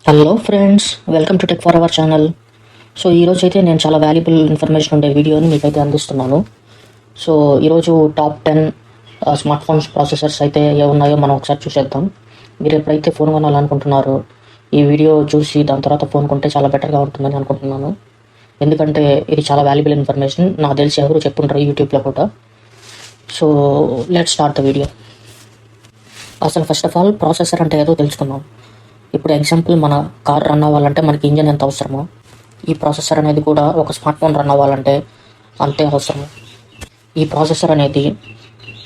Hello friends, welcome to tech for our channel. So ఈరోజు అయితే నేను చాలా వాల్యుబుల్ ఇన్ఫర్మేషన్ ఉండే వీడియోని మీకైతే అందిస్తున్నాను. సో ఈరోజు టాప్ 10 స్మార్ట్ ఫోన్స్ ప్రాసెసర్స్ అయితే ఏమున్నాయో మనం ఒకసారి చూసేద్దాం. మీరు ఎప్పుడైతే ఫోన్ కొనాలనుకుంటున్నారో ఈ వీడియో చూసి దాని తర్వాత ఫోన్ కొంటే చాలా బెటర్గా ఉంటుందని అనుకుంటున్నాను. ఎందుకంటే ఇది చాలా వాల్యుబుల్ ఇన్ఫర్మేషన్. నాకు తెలిసి ఎవరు చెప్పుంటారు యూట్యూబ్లో కూడా. So let's start the video. అసలు ఫస్ట్ ఆఫ్ ఆల్ ప్రాసెసర్ అంటే ఏదో తెలుసుకుందాం. ఇప్పుడు ఎగ్జాంపుల్, మన కార్ రన్ అవ్వాలంటే మనకి ఇంజన్ ఎంత అవసరమో, ఈ ప్రాసెసర్ అనేది కూడా ఒక స్మార్ట్ ఫోన్ రన్ అవ్వాలంటే అంతే అవసరము. ఈ ప్రాసెసర్ అనేది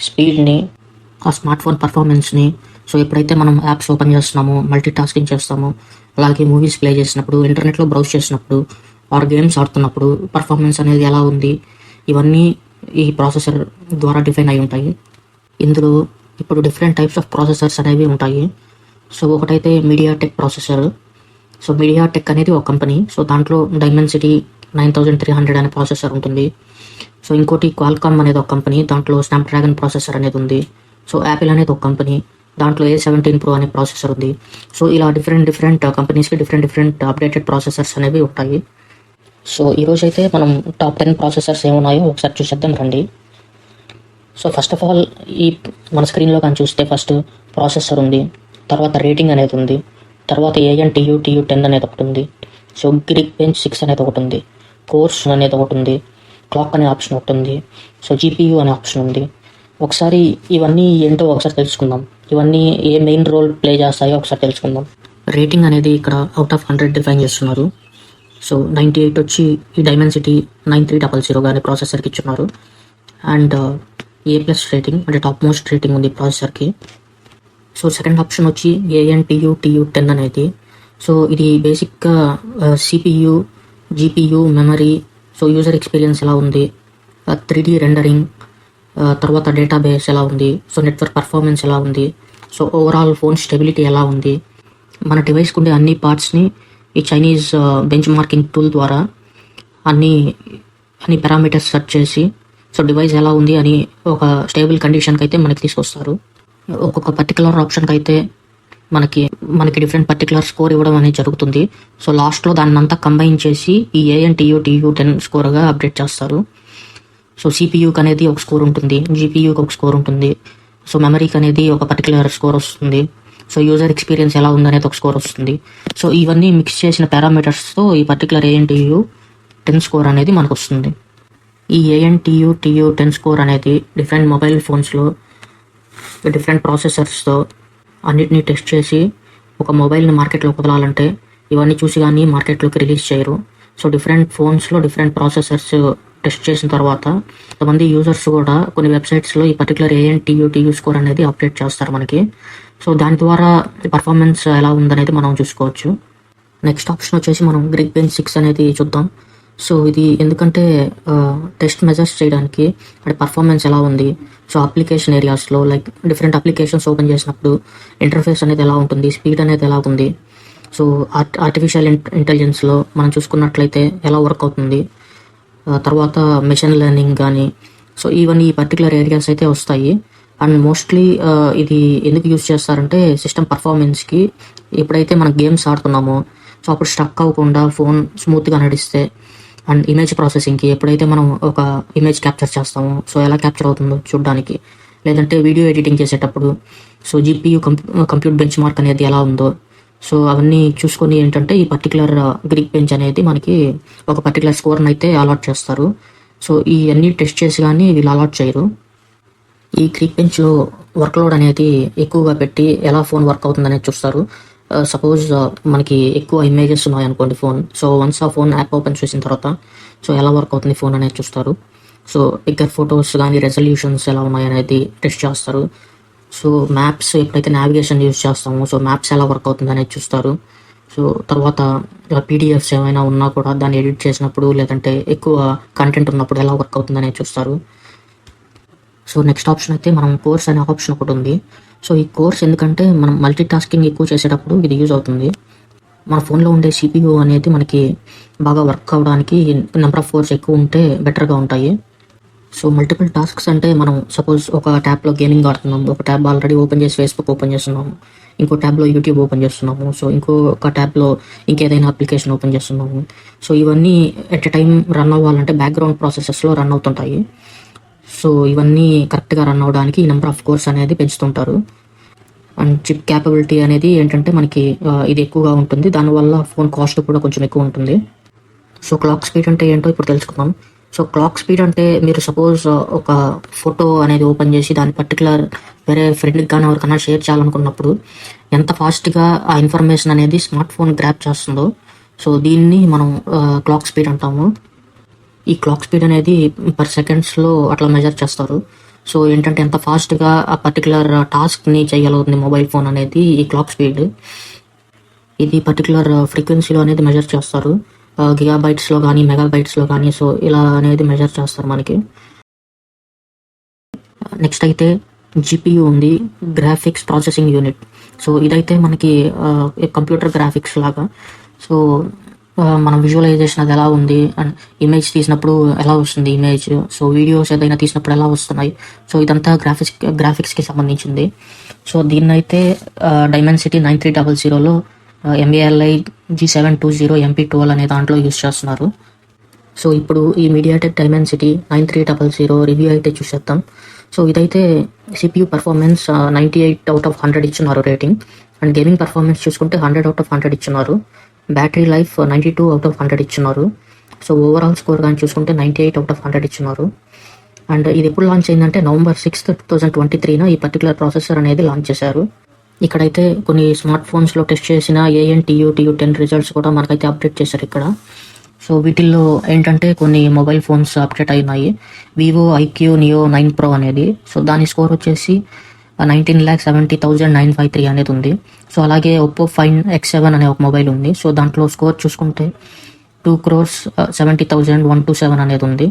స్పీడ్ని, ఆ స్మార్ట్ ఫోన్ పర్ఫార్మెన్స్ని, సో ఎప్పుడైతే మనం యాప్స్ ఓపెన్ చేస్తున్నామో, మల్టీ టాస్కింగ్ చేస్తామో, అలాగే మూవీస్ ప్లే చేసినప్పుడు, ఇంటర్నెట్లో బ్రౌజ్ చేసినప్పుడు, ఆర్ గేమ్స్ ఆడుతున్నప్పుడు పర్ఫార్మెన్స్ అనేది ఎలా ఉంది, ఇవన్నీ ఈ ప్రాసెసర్ ద్వారా డిఫైన్ అయి ఉంటాయి. ఇందులో ఇప్పుడు డిఫరెంట్ టైప్స్ ఆఫ్ ప్రాసెసర్స్ అనేవి ఉంటాయి. సో ఒకటైతే మీడియాటెక్ ప్రాసెసర్. సో మీడియాటెక్ అనేది ఒక కంపెనీ. సో దాంట్లో డైమెన్సిటీ 9300 అనే ప్రాసెసర్ ఉంటుంది. సో ఇంకోటి క్వాల్కామ్ అనేది ఒక కంపెనీ, దాంట్లో స్నాప్డ్రాగన్ ప్రాసెసర్ అనేది ఉంది. సో యాపిల్ అనేది ఒక కంపెనీ, దాంట్లో A17 Pro అనే ప్రాసెసర్ ఉంది. సో ఇలా డిఫరెంట్ కంపెనీస్కి డిఫరెంట్ అప్డేటెడ్ ప్రాసెసర్స్ అనేవి ఉంటాయి. సో ఈరోజు అయితే మనం టాప్ 10 ప్రాసెసర్స్ ఏమున్నాయో ఒకసారి చూసేద్దాం రండి. సో ఫస్ట్ ఆఫ్ ఆల్, ఈ మన స్క్రీన్లో కానీ చూస్తే ఫస్ట్ ప్రాసెసర్ ఉంది, తర్వాత రేటింగ్ అనేది ఉంది, తర్వాత ANTU TU10 అనేది ఒకటి ఉంది. సో Geekbench 6 అనేది ఒకటి ఉంది, కోర్స్ అనేది ఒకటి ఉంది, క్లాక్ అనే ఆప్షన్ ఒకటి ఉంది, సో GPU అనే ఆప్షన్ ఉంది. ఒకసారి ఇవన్నీ ఏంటో ఒకసారి తెలుసుకుందాం. ఇవన్నీ ఏ మెయిన్ రోల్ ప్లే చేస్తాయో ఒకసారి తెలుసుకుందాం. రేటింగ్ అనేది ఇక్కడ అవుట్ ఆఫ్ 100 డిఫైన్ చేస్తున్నారు. సో 98 వచ్చి ఈ డైమెన్సిటీ 9300 అనే ప్రాసెసర్కి ఇచ్చున్నారు. అండ్ A+ రేటింగ్ అంటే టాప్ మోస్ట్ రేటింగ్ ఉంది ప్రాసెసర్కి. సో సెకండ్ ఆప్షన్ వచ్చి ANTU TU10 అనేది. సో ఇది బేసిక్గా CPU, GPU, memory, so user experience ఎలా ఉంది, 3D రెండరింగ్, తర్వాత డేటాబేస్ ఎలా ఉంది, సో నెట్వర్క్ పర్ఫార్మెన్స్ ఎలా ఉంది, సో ఓవరాల్ ఫోన్ స్టెబిలిటీ ఎలా ఉంది, మన డివైస్కి ఉండే అన్ని పార్ట్స్ని ఈ చైనీస్ బెంచ్ మార్కింగ్ టూల్ ద్వారా అన్ని పారామీటర్స్ సెర్చ్ చేసి, సో డివైస్ ఎలా ఉంది అని ఒక స్టేబుల్ కండిషన్కి అయితే మనకి తీసుకొస్తారు. ఒక్కొక్క పర్టికులర్ ఆప్షన్కి అయితే మనకి డిఫరెంట్ పర్టికులర్ స్కోర్ ఇవ్వడం అనేది జరుగుతుంది. సో లాస్ట్లో దాన్ని అంతా కంబైన్ చేసి ఈ ANTU TU10 స్కోర్గా అప్డేట్ చేస్తారు. సో CPUకి అనేది ఒక స్కోర్ ఉంటుంది, GPUకి ఒక స్కోర్ ఉంటుంది, సో మెమరీకి అనేది ఒక పర్టికులర్ స్కోర్ వస్తుంది, సో యూజర్ ఎక్స్పీరియన్స్ ఎలా ఉందనేది ఒక స్కోర్ వస్తుంది. సో ఇవన్నీ మిక్స్ చేసిన పారామీటర్స్తో ఈ పర్టికులర్ ANTU 10 స్కోర్ అనేది మనకు వస్తుంది. ఈ ANTU TU10 స్కోర్ అనేది డిఫరెంట్ మొబైల్ ఫోన్స్లో డిఫరెంట్ ప్రాసెసర్స్తో అన్నిటినీ టెస్ట్ చేసి ఒక మొబైల్ని మార్కెట్లోకి వదలాలంటే ఇవన్నీ చూసి కానీ మార్కెట్లోకి రిలీజ్ చేయరు. సో డిఫరెంట్ ఫోన్స్లో డిఫరెంట్ ప్రాసెసర్స్ టెస్ట్ చేసిన తర్వాత కొంతమంది యూజర్స్ కూడా కొన్ని వెబ్సైట్స్లో ఈ పర్టికులర్ ANTU TU స్కోర్ అనేది అప్డేట్ చేస్తారు మనకి. సో దాని ద్వారా పర్ఫార్మెన్స్ ఎలా ఉందనేది మనం చూసుకోవచ్చు. నెక్స్ట్ ఆప్షన్ వచ్చేసి మనం Geekbench 6 అనేది చూద్దాం. సో ఇది ఎందుకంటే టెస్ట్ మెజర్స్ చేయడానికి, అంటే పర్ఫార్మెన్స్ ఎలా ఉంది, సో అప్లికేషన్ ఏరియాస్లో లైక్ డిఫరెంట్ అప్లికేషన్స్ ఓపెన్ చేసినప్పుడు ఇంటర్ఫేస్ అనేది ఎలా ఉంటుంది, స్పీడ్ అనేది ఎలా ఉంది, సో ఆర్టిఫిషియల్ ఇంటెలిజెన్స్లో మనం చూసుకున్నట్లయితే ఎలా వర్క్ అవుతుంది, తర్వాత మెషిన్ లెర్నింగ్ కానీ, సో ఇవన్నీ ఈ పర్టికులర్ ఏరియాస్ అయితే వస్తాయి. అండ్ మోస్ట్లీ ఇది ఎందుకు యూజ్ చేస్తారంటే సిస్టమ్ పర్ఫార్మెన్స్కి. ఎప్పుడైతే మనం గేమ్స్ ఆడుతున్నామో సో అప్పుడు స్ట్రక్ అవ్వకుండా ఫోన్ స్మూత్గా నడిస్తే, అండ్ ఇమేజ్ ప్రాసెసింగ్కి ఎప్పుడైతే మనం ఒక ఇమేజ్ క్యాప్చర్ చేస్తామో సో ఎలా క్యాప్చర్ అవుతుందో చూడడానికి, లేదంటే వీడియో ఎడిటింగ్ చేసేటప్పుడు so GPU compute bench mark అనేది ఎలా ఉందో, సో అవన్నీ చూసుకొని ఏంటంటే ఈ పర్టికులర్ Geekbench అనేది మనకి ఒక పర్టికులర్ స్కోర్ని అయితే అలాట్ చేస్తారు. సో ఈ అన్నీ టెస్ట్ చేసి కానీ వీళ్ళు అలాట్ చేయరు. ఈ Geekbenchలో వర్క్లోడ్ అనేది ఎక్కువగా పెట్టి ఎలా ఫోన్ వర్క్ అవుతుంది అనేది చూస్తారు. సపోజ్ మనకి ఎక్కువ ఇమేజెస్ ఉన్నాయనుకోండి ఫోన్, సో వన్స్ ఆ ఫోన్ యాప్ ఓపెన్ చేసిన తర్వాత సో ఎలా వర్క్ అవుతుంది ఫోన్ అనేది చూస్తారు. సో పిక్చర్ ఫొటోస్ కానీ రెజల్యూషన్స్ ఎలా ఉన్నాయనేది టెస్ట్ చేస్తారు. సో మ్యాప్స్, ఎప్పుడైతే నావిగేషన్ యూజ్ చేస్తామో సో మ్యాప్స్ ఎలా వర్క్ అవుతుంది అనేది చూస్తారు. సో తర్వాత PDFs ఏమైనా ఉన్నా కూడా దాన్ని ఎడిట్ చేసినప్పుడు, లేదంటే ఎక్కువ కంటెంట్ ఉన్నప్పుడు ఎలా వర్క్ అవుతుంది అనేది చూస్తారు. సో నెక్స్ట్ ఆప్షన్ అయితే మనం కోర్స్ అనే ఆప్షన్ ఒకటి ఉంది. సో ఈ కోర్స్ ఎందుకంటే మనం మల్టీ టాస్కింగ్ ఎక్కువ చేసేటప్పుడు ఇది యూజ్ అవుతుంది. మన ఫోన్లో ఉండే CPU అనేది మనకి బాగా వర్క్ అవ్వడానికి నెంబర్ ఆఫ్ కోర్స్ ఎక్కువ ఉంటే బెటర్గా ఉంటాయి. సో మల్టిపుల్ టాస్క్స్ అంటే మనం సపోజ్ ఒక ట్యాబ్లో గేమింగ్ ఆడుతున్నాం, ఒక ట్యాబ్ ఆల్రెడీ ఓపెన్ చేసి ఫేస్బుక్ ఓపెన్ చేస్తున్నాం, ఇంకో ట్యాబ్లో యూట్యూబ్ ఓపెన్ చేస్తున్నాము, సో ఇంకొక ట్యాబ్లో ఇంకేదైనా అప్లికేషన్ ఓపెన్ చేస్తున్నాము. సో ఇవన్నీ ఎట్ ఎ టైం రన్ అవ్వాలంటే బ్యాక్గ్రౌండ్ ప్రాసెసెస్లో రన్ అవుతుంటాయి. సో ఇవన్నీ కరెక్ట్గా రన్ అవ్వడానికి ఈ నెంబర్ ఆఫ్ కోర్స్ అనేది పెంచుతుంటారు. అండ్ చిప్ క్యాపబిలిటీ అనేది ఏంటంటే మనకి ఇది ఎక్కువగా ఉంటుంది, దానివల్ల ఫోన్ కాస్ట్ కూడా కొంచెం ఎక్కువ ఉంటుంది. సో క్లాక్ స్పీడ్ అంటే ఏంటో ఇప్పుడు తెలుసుకుందాం. సో క్లాక్ స్పీడ్ అంటే మీరు సపోజ్ ఒక ఫోటో అనేది ఓపెన్ చేసి దాని పర్టికులర్ వేరే ఫ్రెండ్కి కానీ ఎవరికైనా షేర్ చేయాలనుకున్నప్పుడు ఎంత ఫాస్ట్గా ఆ ఇన్ఫర్మేషన్ అనేది స్మార్ట్ ఫోన్ గ్రాప్ చేస్తుందో, సో దీన్ని మనం క్లాక్ స్పీడ్ అంటాము. ఈ క్లాక్ స్పీడ్ అనేది పర్ సెకండ్స్లో అట్లా మెజర్ చేస్తారు. సో ఏంటంటే ఎంత ఫాస్ట్గా ఆ పర్టికులర్ టాస్క్ని చేయగలుగుతుంది మొబైల్ ఫోన్ అనేది ఈ క్లాక్ స్పీడ్. ఇది పర్టికులర్ ఫ్రీక్వెన్సీలో అనేది మెజర్ చేస్తారు, గిగాబైట్స్లో కానీ మెగాబైట్స్లో కానీ. సో ఇలా అనేది మెజర్ చేస్తారు మనకి. నెక్స్ట్ అయితే GPU ఉంది, గ్రాఫిక్స్ ప్రాసెసింగ్ యూనిట్. సో ఇదైతే మనకి కంప్యూటర్ గ్రాఫిక్స్ లాగా. సో మనం విజువలైజేషన్ అది ఎలా ఉంది అండ్ ఇమేజ్ తీసినప్పుడు ఎలా వస్తుంది ఇమేజ్, సో వీడియోస్ ఏదైనా తీసినప్పుడు ఎలా వస్తున్నాయి, సో ఇదంతా గ్రాఫిక్స్కి సంబంధించింది. సో దీన్నైతే డైమెన్సిటీ 9300లో MALI G720 MP12 అనే దాంట్లో యూస్ చేస్తున్నారు. సో ఇప్పుడు ఈ మీడియాటెక్ డైమెన్సిటీ 9300 రివ్యూ అయితే చూసేద్దాం. సో ఇదైతే CPU పర్ఫార్మెన్స్ 98/100 ఇచ్చున్నారు రేటింగ్, అండ్ గేమింగ్ పర్ఫార్మెన్స్ చూసుకుంటే 100/100 ఇచ్చున్నారు. బ్యాటరీ లైఫ్ 92/100 ఇచ్చున్నారు. సో ఓవరాల్ స్కోర్ కానీ చూసుకుంటే 98/100 ఇచ్చున్నారు. అండ్ ఇది ఎప్పుడు లాంచ్ అయిందంటే November 6th, 2023 ఈ పర్టికులర్ ప్రాసెసర్ అనేది లాంచ్ చేశారు. ఇక్కడైతే కొన్ని స్మార్ట్ ఫోన్స్లో టెస్ట్ చేసిన TU10 రిజల్ట్స్ కూడా మనకైతే అప్డేట్ చేశారు ఇక్కడ. సో వీటిల్లో ఏంటంటే కొన్ని మొబైల్ ఫోన్స్ అప్డేట్ అయినాయి. Vivo IQ Neo 9 Pro అనేది, సో దాని స్కోర్ వచ్చేసి 19,70,953 అనేది ఉంది. సో అలాగే Oppo Find X7 అనే ఒక మొబైల్ ఉంది. సో దాంట్లో స్కోర్ చూసుకుంటే 2,70,127 అనేది ఉంది.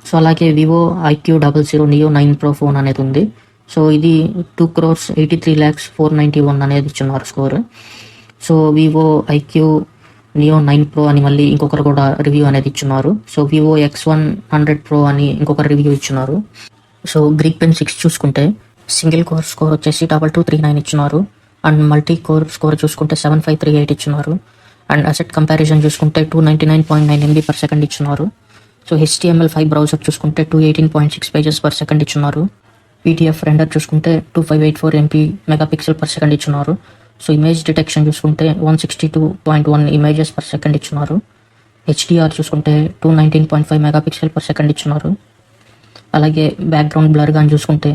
సో అలాగే Vivo IQ 00 Neo 9 Pro phone అనేది ఉంది. సో ఇది 2,83,491 అనేది ఇచ్చున్నారు score. So Vivo IQ Neo 9 Pro అని మళ్ళీ ఇంకొకరు కూడా రివ్యూ అనేది ఇచ్చున్నారు. సో Vivo X100 Pro అని ఇంకొకరు రివ్యూ ఇచ్చున్నారు. సో Geekbench 6 చూసుకుంటే సింగిల్ కోర్ స్కోర్ వచ్చేసి 2239 ఇచ్చున్నారు, అండ్ మల్టీ కోర్ స్కోర్ చూసుకుంటే 7538 ఇచ్చున్నారు. అండ్ అసెట్ కంపారిజన్ చూసుకుంటే 299.9 MB/s ఇచ్చున్నారు. సో HTML5 బ్రౌజర్ చూసుకుంటే 218.6 pages/s ఇచ్చున్నారు. PDF రెండర్ చూసుకుంటే 2584 MP MP/s ఇచ్చున్నారు. సో ఇమేజ్ డిటెక్షన్ చూసుకుంటే 162.1 images/s ఇచ్చున్నారు. HDR చూసుకుంటే 219.5 MP/s ఇచ్చున్నారు. అలాగే బ్యాక్గ్రౌండ్ బ్లర్ కానీ చూసుకుంటే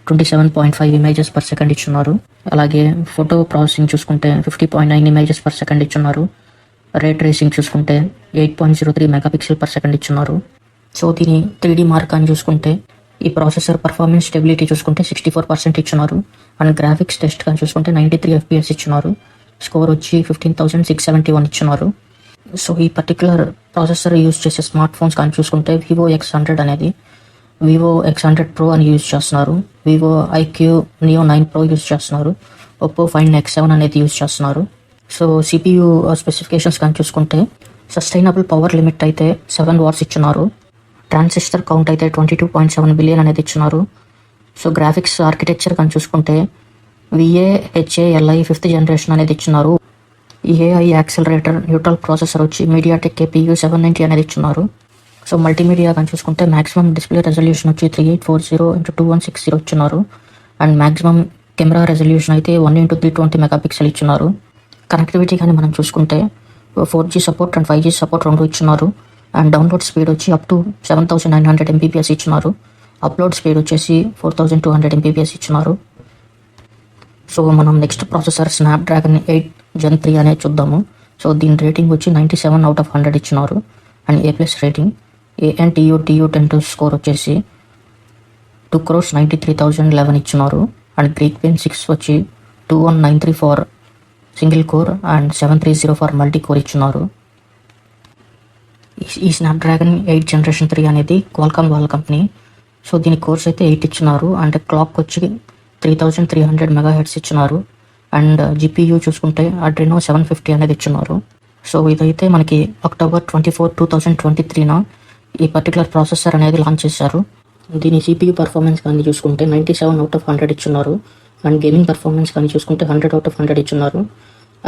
27.5 images/s ఇచ్చున్నారు. అలాగే ఫోటో ప్రాసెసింగ్ చూసుకుంటే 50.9 images/s ఇచ్చున్నారు. రే ట్రేసింగ్ చూసుకుంటే 8.03 MP/s ఇచ్చున్నారు. సో దీని 3D మార్క్ అని చూసుకుంటే ఈ ప్రాసెసర్ పర్ఫార్మెన్స్ స్టెబిలిటీ చూసుకుంటే 64% ఇచ్చున్నారు. అండ్ గ్రాఫిక్స్ టెస్ట్ కానీ చూసుకుంటే 93 FPS ఇచ్చున్నారు. స్కోర్ వచ్చి 15,671 ఇచ్చున్నారు. సో ఈ పర్టికులర్ ప్రాసెసర్ యూజ్ చేసే స్మార్ట్ ఫోన్స్ కానీ చూసుకుంటే Vivo X100 అనేది Vivo X100 Pro అని యూజ్ చేస్తున్నారు. Vivo IQ Neo 9 Pro use చేస్తున్నారు. Oppo Find X7 అనేది యూజ్ చేస్తున్నారు. సో CPU స్పెసిఫికేషన్స్ కానీ చూసుకుంటే సస్టైనబుల్ పవర్ లిమిట్ అయితే 7 watts ఇచ్చున్నారు. ట్రాన్సిస్టర్ కౌంట్ అయితే 22.7 billion అనేది ఇచ్చున్నారు. సో గ్రాఫిక్స్ ఆర్కిటెక్చర్ కానీ చూసుకుంటే VAHALI 5th జనరేషన్ అనేది ఇచ్చున్నారు. AI యాక్సిలరేటర్ న్యూట్రల్ ప్రాసెసర్ వచ్చి మీడియాటెక్ KPU 790 అనేది ఇచ్చున్నారు. సో మల్టీమీడియా కానీ చూసుకుంటే మాక్సిమం డిస్ప్లే రెజల్యూషన్ వచ్చి 3840x2160 ఇచ్చున్నారు. అండ్ మాక్సిమం కెమెరా రెజల్యూషన్ అయితే 1x320 MP ఇచ్చున్నారు. కనెక్టివిటీ కానీ మనం చూసుకుంటే 4G support and 5G support రెండు ఇచ్చున్నారు. అండ్ డౌన్లోడ్ స్పీడ్ వచ్చి అప్ టు 7,900 MBps ఇచ్చున్నారు. అప్లోడ్ స్పీడ్ వచ్చేసి 4,200 MBps ఇచ్చున్నారు. సో మనం నెక్స్ట్ ప్రాసెసర్ స్నాప్డ్రాగన్ 8 Gen 3 అనేది చూద్దాము. సో దీని రేటింగ్ వచ్చి 97/100 ఇచ్చున్నారు. And A+ rating. ANTU TU10 score వచ్చేసి 2,93,011 ఇచ్చున్నారు. అండ్ Geekbench 6 వచ్చి 2193 for single core and 730 for multi core ఇచ్చున్నారు. ఈ స్నాప్డ్రాగన్ 8 Generation 3 అనేది క్వాల్కామ్ వాళ్ళ కంపెనీ. సో దీని కోర్స్ అయితే 8 ఇచ్చున్నారు. అండ్ క్లాక్ వచ్చి 3300 MHz ఇచ్చున్నారు. అండ్ GPU చూసుకుంటే Adreno 750 అనేది ఇచ్చున్నారు. సో ఇదైతే మనకి October 24, 2023 ఈ పర్టికులర్ ప్రాసెసర్ అనేది లాంచ్ చేశారు. దీని CPU పర్ఫార్మెన్స్ కానీ చూసుకుంటే 97/100 ఇచ్చున్నారు. అండ్ గేమింగ్ పర్ఫార్మెన్స్ కానీ చూసుకుంటే 100/100 ఇచ్చున్నారు.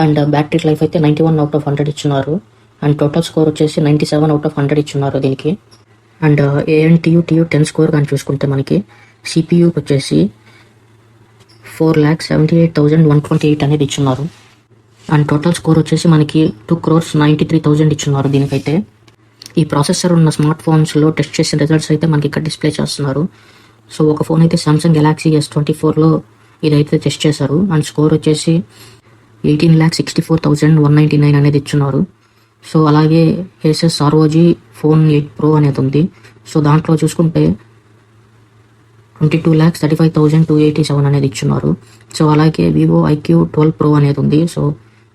అండ్ బ్యాటరీ లైఫ్ అయితే 91/100 ఇచ్చున్నారు. అండ్ టోటల్ స్కోర్ వచ్చేసి 97/100 ఇచ్చున్నారు దీనికి. అండ్ ANTU TU10 స్కోర్ కానీ చూసుకుంటే మనకి CPUకి వచ్చేసి 4,78,128 అనేది ఇచ్చున్నారు. అండ్ టోటల్ స్కోర్ వచ్చేసి మనకి 2,93,000 ఇచ్చున్నారు దీనికైతే. ఈ ప్రాసెసర్ ఉన్న స్మార్ట్ ఫోన్స్లో టెస్ట్ చేసిన రిజల్ట్స్ అయితే మనకి ఇక్కడ డిస్ప్లే చేస్తున్నారు. సో ఒక ఫోన్ అయితే సామ్సంగ్ గెలాక్సీ S24లో ఇదైతే టెస్ట్ చేశారు. అండ్ స్కోర్ వచ్చేసి 18,64,199 అనేది ఇచ్చున్నారు. సో అలాగే Asus ROG Phone 8 Pro అనేది ఉంది. సో దాంట్లో చూసుకుంటే 22,35,287 అనేది ఇచ్చున్నారు. సో అలాగే Vivo IQ 12 Pro అనేది ఉంది. సో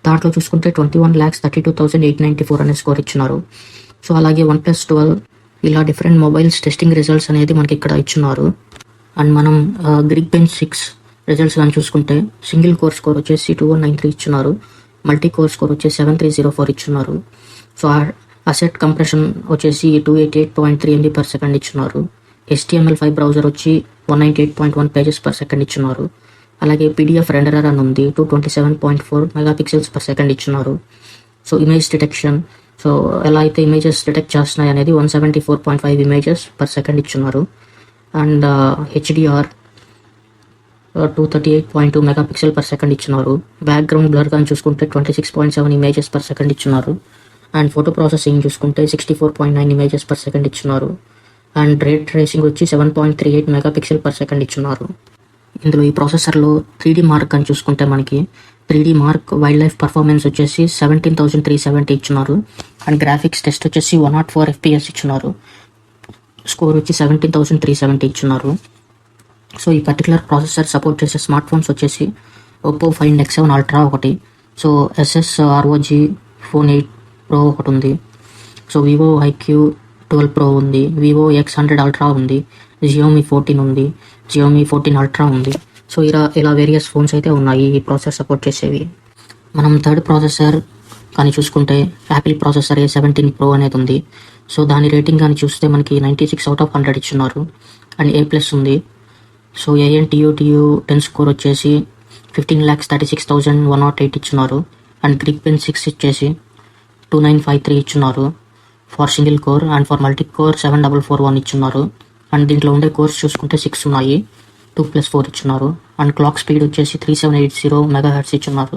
దాంట్లో చూసుకుంటే 21,32,894 అనే స్కోర్ ఇచ్చున్నారు. సో అలాగే OnePlus 12 ఇలా డిఫరెంట్ మొబైల్స్ టెస్టింగ్ రిజల్ట్స్ అనేది మనకి ఇక్కడ ఇచ్చున్నారు. అండ్ మనం Geekbench 6 రిజల్ట్స్ కానీ చూసుకుంటే సింగిల్ కోర్ స్కోర్ వచ్చేసి 2193 ఇచ్చున్నారు. మల్టీ కోర్ స్కోర్ వచ్చేసి 7304 ఇచ్చున్నారు. సో అసెట్ కంప్రెషన్ వచ్చేసి 288.3 MB/s ఇచ్చున్నారు. HTML5 బ్రౌజర్ వచ్చి 198.1 pages/s ఇచ్చున్నారు. అలాగే PDF రెండరర్ అని ఉంది 227.4 megapixels/s ఇచ్చున్నారు. సో ఇమేజ్ డిటెక్షన్, సో ఎలా అయితే ఇమేజెస్ డిటెక్ట్ చేస్తున్నాయి అనేది 174.5 images/s ఇచ్చున్నారు. అండ్ HDR 238.2 megapixels/s ఇచ్చున్నారు. బ్యాక్గ్రౌండ్ బ్లర్ కానీ చూసుకుంటే 26.7 images/s ఇచ్చున్నారు. అండ్ ఫోటో ప్రాసెసింగ్ చూసుకుంటే 64.9 images/s ఇచ్చున్నారు. అండ్ రే ట్రేసింగ్ వచ్చి 7.38 megapixels/s ఇచ్చున్నారు. ఇందులో ఈ ప్రాసెసర్లో 3D మార్క్ అని చూసుకుంటే మనకి 3D mark wild life performance వచ్చేసి 17,370 ఇచ్చున్నారు. అండ్ గ్రాఫిక్స్ టెస్ట్ వచ్చేసి 104 FPS ఇచ్చున్నారు. స్కోర్ వచ్చి 17,370 ఇచ్చున్నారు. సో ఈ పర్టికులర్ ప్రాసెసర్ సపోర్ట్ చేసే స్మార్ట్ ఫోన్స్ వచ్చేసి Oppo Find X7 Ultra ఒకటి, so Asus ROG Phone 8 Pro ఒకటి ఉంది. సో Vivo IQ 12 Pro ఉంది, Vivo X100 Ultra ఉంది, Xiaomi 14 ఉంది, Xiaomi 14 Ultra ఉంది. సో ఇలా వేరియస్ ఫోన్స్ అయితే ఉన్నాయి ఈ ప్రాసెసర్ సపోర్ట్ చేసేవి. మనం థర్డ్ ప్రాసెసర్ కానీ చూసుకుంటే యాపిల్ ప్రాసెసర్ A17 Pro అనేది ఉంది. సో దాని రేటింగ్ కానీ చూస్తే మనకి 96/100 ఇచ్చున్నారు. అండ్ A+ ఉంది. సో ANTU TU10 స్కోర్ వచ్చేసి 15,36,108 ఇచ్చున్నారు. అండ్ Geekbench 6 వచ్చేసి 2953 ఇచ్చున్నారు for single core. And for multi core 7441 ఇచ్చున్నారు. అండ్ దీంట్లో ఉండే కోర్స్ చూసుకుంటే 6 ఉన్నాయి, 2+4 ఇచ్చున్నారు. అండ్ క్లాక్ స్పీడ్ వచ్చేసి 3780 MHz ఇచ్చున్నారు.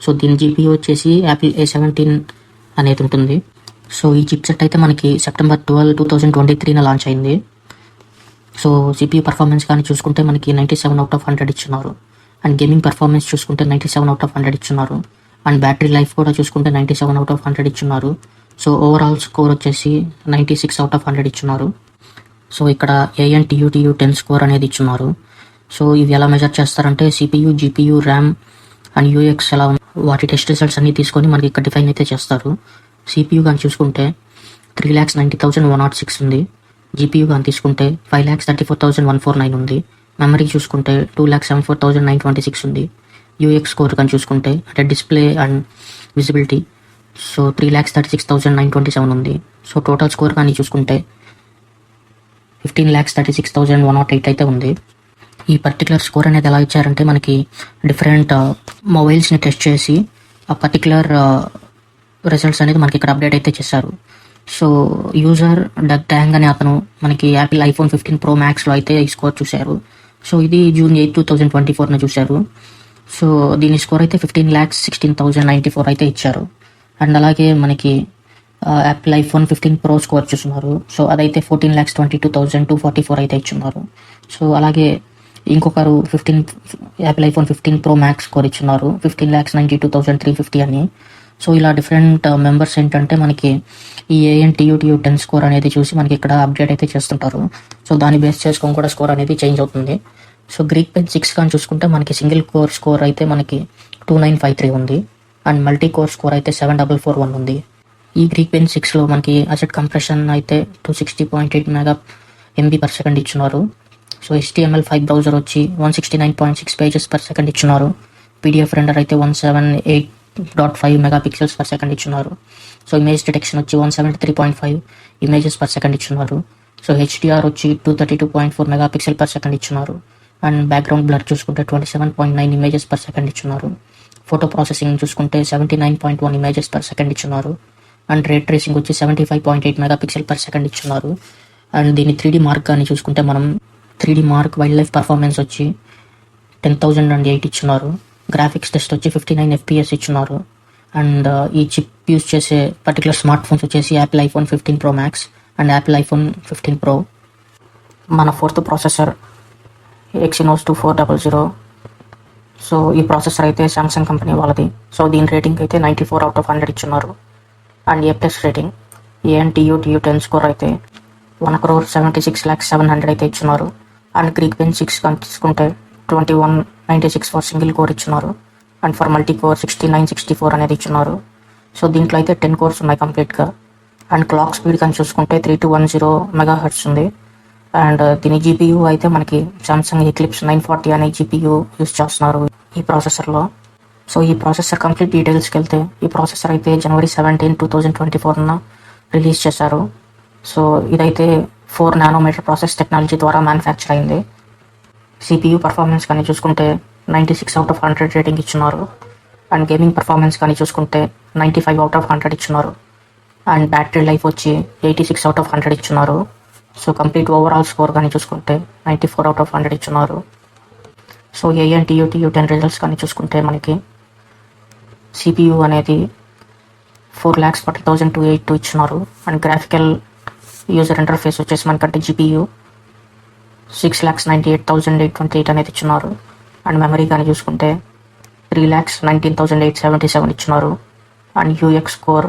సో దీని GPU వచ్చేసి యాపిల్ A17 అనేది ఉంటుంది. సో ఈ చిప్ సెట్ అయితే మనకి September 12, 2023 లాంచ్ అయింది. సో CPU పర్ఫార్మెన్స్ కానీ చూసుకుంటే మనకి 97/100 ఇచ్చున్నారు. అండ్ గేమింగ్ పర్ఫార్మెన్స్ చూసుకుంటే 97/100 ఇచ్చున్నారు. అండ్ బ్యాటరీ లైఫ్ కూడా చూసుకుంటే 97/100 ఇచ్చున్నారు. సో ఓవరాల్ స్కోర్ వచ్చేసి 96/100 ఇచ్చున్నారు. సో ఇక్కడ ANTU TU10 స్కోర్ అనేది ఇచ్చున్నారు. సో ఇవి ఎలా మెజర్ చేస్తారంటే CPU, GPU, RAM and UX ఎలా వాటి టెస్ట్ రిజల్ట్స్ అన్ని తీసుకొని మనకి ఇక్కడ డిఫైన్ అయితే చేస్తారు. CPU కానీ చూసుకుంటే 3,90,106 ఉంది. GPU కానీ తీసుకుంటే 5,34,149 ఉంది. మెమరీ చూసుకుంటే 2,74,926 ఉంది. UX స్కోర్ కానీ చూసుకుంటే అంటే డిస్ప్లే అండ్ విజిబిలిటీ సో 3,36,927 ఉంది. సో టోటల్ స్కోర్ కానీ చూసుకుంటే 15,36,108 అయితే ఉంది. ఈ పర్టికులర్ స్కోర్ అనేది ఎలా ఇచ్చారంటే మనకి డిఫరెంట్ మొబైల్స్ని టెస్ట్ చేసి ఆ పర్టికులర్ రిజల్ట్స్ అనేది మనకి ఇక్కడ అప్డేట్ అయితే చేశారు. సో యూజర్ ట్యాంగ్ అనే అతను మనకి యాపిల్ iPhone 15 Pro Maxలో అయితే ఈ స్కోర్ చూశారు. సో ఇది June 8, 2024 చూశారు. సో దీని స్కోర్ అయితే 15,16,094 అయితే ఇచ్చారు. అండ్ అలాగే మనకి యాపిల్ iPhone 15 Pro స్కోర్ చూస్తున్నారు. సో అదైతే 14,22,244 అయితే ఇచ్చున్నారు. సో అలాగే ఇంకొకరు Apple iPhone 15 Pro Max score ఇచ్చున్నారు 15,92,350 అని. సో ఇలా డిఫరెంట్ మెంబర్స్ ఏంటంటే మనకి ఈ ANTU TU10 స్కోర్ అనేది చూసి మనకి ఇక్కడ అప్డేట్ అయితే చేస్తుంటారు. సో దాన్ని బేస్ చేసుకొని కూడా స్కోర్ అనేది చేంజ్ అవుతుంది. సో Geekbench 6 కానీ చూసుకుంటే మనకి సింగిల్ కోర్ స్కోర్ అయితే మనకి 2953 ఉంది. అండ్ మల్టీ కోర్ స్కోర్ అయితే 7441 ఉంది. ఈ Geekbench 6లో మనకి అసెట్ కంప్రెషన్ అయితే 260.8 MB/s ఇచ్చున్నారు. సో HTML5 బ్రౌజర్ వచ్చి 169.6 pages/s ఇచ్చున్నారు. PDF రెండర్ అయితే 178.5 megapixels/s ఇచ్చున్నారు. సో ఇమేజ్ డిటెక్షన్ వచ్చి 173.5 images/s ఇచ్చున్నారు. సో HDR వచ్చి 232.4 megapixels/s ఇచ్చున్నారు. అండ్ బ్యాక్గ్రౌండ్ బ్లర్ చూసుకుంటే 27.9 ఇమేజెస్ పర్ సెకండ్ ఇచ్చున్నారు. ఫోటో ప్రాసెసింగ్ చూసుకుంటే 79.1 ఇమేజెస్ పర్ సెకండ్ ఇచ్చున్నారు. అండ్ రే ట్రేసింగ్ వచ్చి 75.8 మెగాపిక్సెల్ పర్ సెకండ్ ఇచ్చున్నారు. అండ్ దీని 3D మార్క్ కానీ చూసుకుంటే మనం 3D mark wild life performance వచ్చి 10,008 ఇచ్చున్నారు. గ్రాఫిక్స్ టెస్ట్ వచ్చి 59 FPS ఇచ్చున్నారు. అండ్ ఈ చిప్ యూజ్ చేసే పర్టికులర్ స్మార్ట్ ఫోన్స్ వచ్చేసి Apple iPhone 15 Pro Max and Apple iPhone 15 Pro. మన ఫోర్త్ ప్రాసెసర్ Exynos 2400. సో ఈ ప్రాసెసర్ అయితే సామ్సంగ్ కంపెనీ వాళ్ళది. సో దీని రేటింగ్ అయితే 94/100 ఇచ్చున్నారు. And A+ rating. ANTU TU10 score అయితే 1,76,700,000 అయితే ఇచ్చున్నారు. అండ్ Geekbench 6 తీసుకుంటే 2196 ఫర్ సింగిల్ కోర్ ఇచ్చున్నారు. అండ్ ఫర్ మల్టీ కోర్ 6964 అనేది ఇచ్చున్నారు. సో దీంట్లో అయితే 10 కోర్స్ ఉన్నాయి కంప్లీట్గా. అండ్ క్లాక్ స్పీడ్ కానీ చూసుకుంటే 3210 MHz ఉంది. అండ్ దీని GPU అయితే మనకి సామ్సంగ్ ఎక్లిప్స్ 940 అనే GPU యూస్ చేస్తున్నారు ఈ ప్రాసెసర్లో. సో ఈ ప్రాసెసర్ కంప్లీట్ డీటెయిల్స్కి వెళ్తే ఈ ప్రాసెసర్ అయితే January 17, 2024 రిలీజ్ చేశారు. సో ఇదైతే 4 nanometer ప్రాసెస్ టెక్నాలజీ ద్వారా మ్యానుఫ్యాక్చర్ అయింది. CPU పర్ఫార్మెన్స్ కానీ చూసుకుంటే 96/100 రేటింగ్ ఇచ్చున్నారు. అండ్ గేమింగ్ పర్ఫార్మెన్స్ కానీ చూసుకుంటే 95/100 ఇచ్చున్నారు. అండ్ బ్యాటరీ లైఫ్ వచ్చి 86/100 ఇచ్చున్నారు. సో కంప్లీట్ ఓవరాల్ స్కోర్ కానీ చూసుకుంటే 94/100 ఇచ్చున్నారు. సో ANTU TU10 రిజల్ట్స్ కానీ చూసుకుంటే మనకి CPU అనేది 4,40,282 ఇచ్చున్నారు. అండ్ గ్రాఫికల్ యూజర్ ఇంటర్ఫేస్ వచ్చేసి మనకంటే GPU 6,98,828 అనేది ఇచ్చున్నారు. అండ్ మెమరీ కానీ చూసుకుంటే 3,19,877 ఇచ్చున్నారు. అండ్ UX స్కోర్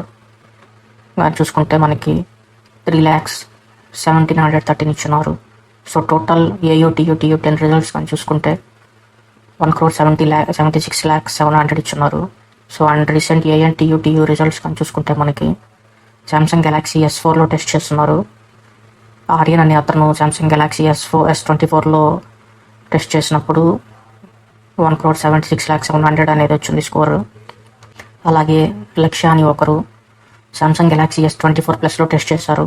కానీ చూసుకుంటే మనకి 3,17,113 ఇచ్చున్నారు. So total AUTU TU10 results కానీ చూసుకుంటే 1,76,700 ఇచ్చున్నారు. So and recent ANTU TU results కానీ చూసుకుంటే మనకి సామ్సంగ్ గెలాక్సీ S4లో టెస్ట్ చేస్తున్నారు. ఆర్యన్ అనే అతను సామ్సంగ్ గెలాక్సీ S24లో టెస్ట్ చేసినప్పుడు 1,76,700 అనేది వచ్చింది స్కోర్. అలాగే లక్ష్య అని ఒకరు సామ్సంగ్ గెలాక్సీ S24 Plusలో టెస్ట్ చేశారు.